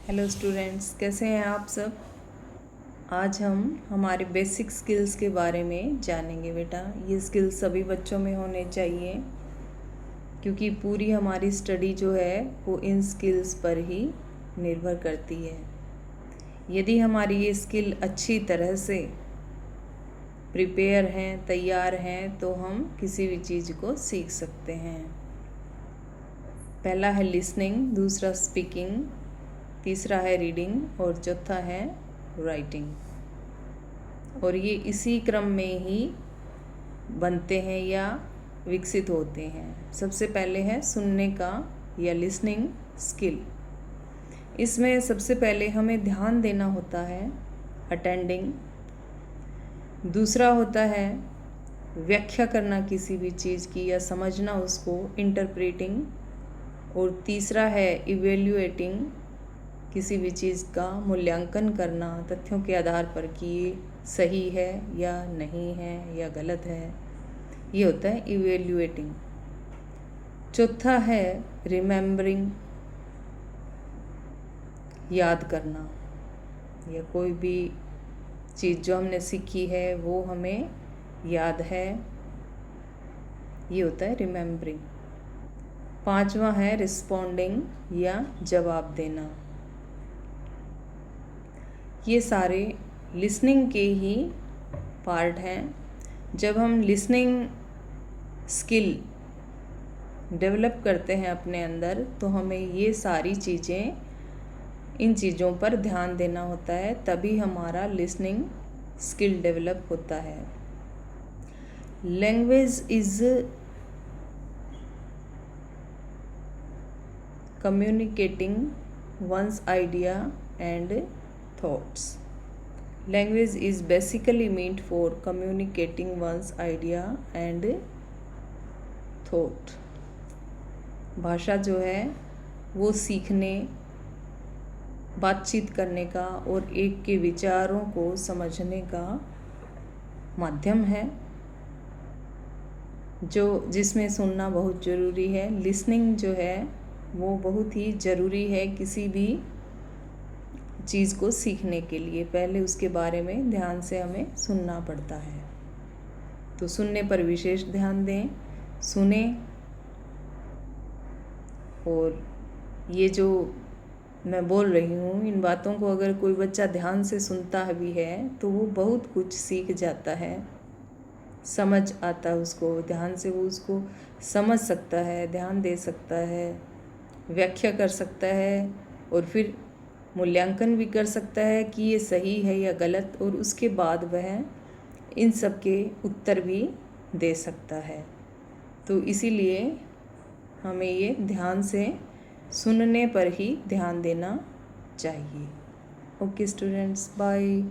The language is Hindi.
हेलो स्टूडेंट्स, कैसे हैं आप सब। आज हम हमारे बेसिक स्किल्स के बारे में जानेंगे। बेटा, ये स्किल्स सभी बच्चों में होने चाहिए क्योंकि पूरी हमारी स्टडी जो है वो इन स्किल्स पर ही निर्भर करती है। यदि हमारी ये स्किल अच्छी तरह से प्रिपेयर हैं, तैयार हैं, तो हम किसी भी चीज़ को सीख सकते हैं। पहला है लिसनिंग, दूसरा स्पीकिंग, तीसरा है रीडिंग और चौथा है राइटिंग। और ये इसी क्रम में ही बनते हैं या विकसित होते हैं। सबसे पहले है सुनने का या लिसनिंग स्किल। इसमें सबसे पहले हमें ध्यान देना होता है, अटेंडिंग। दूसरा होता है व्याख्या करना किसी भी चीज़ की या समझना उसको, इंटरप्रेटिंग। और तीसरा है इवेल्युएटिंग, किसी भी चीज़ का मूल्यांकन करना तथ्यों के आधार पर कि ये सही है या नहीं है या गलत है, ये होता है इवेल्युएटिंग। चौथा है रिमेम्बरिंग, याद करना, या कोई भी चीज़ जो हमने सीखी है वो हमें याद है, ये होता है रिमेम्बरिंग। पांचवा है रिस्पॉन्डिंग या जवाब देना। ये सारे लिसनिंग के ही पार्ट हैं। जब हम लिसनिंग स्किल डेवलप करते हैं अपने अंदर, तो हमें ये सारी चीज़ें, इन चीज़ों पर ध्यान देना होता है, तभी हमारा लिसनिंग स्किल डेवलप होता है। Language is communicating one's idea and thoughts. Language is basically meant for communicating one's idea and thought. भाषा जो है वो सीखने, बातचीत करने का और एक के विचारों को समझने का माध्यम है, जिसमें सुनना बहुत ज़रूरी है। लिसनिंग जो है वो बहुत ही ज़रूरी है किसी भी चीज़ को सीखने के लिए। पहले उसके बारे में ध्यान से हमें सुनना पड़ता है, तो सुनने पर विशेष ध्यान दें, सुने। और ये जो मैं बोल रही हूँ, इन बातों को अगर कोई बच्चा ध्यान से सुनता भी है तो वो बहुत कुछ सीख जाता है, समझ आता है उसको। ध्यान से वो उसको समझ सकता है, ध्यान दे सकता है, व्याख्या कर सकता है और फिर मूल्यांकन भी कर सकता है कि ये सही है या गलत, और उसके बाद वह इन सब के उत्तर भी दे सकता है। तो इसीलिए हमें ये ध्यान से सुनने पर ही ध्यान देना चाहिए। Okay students, bye.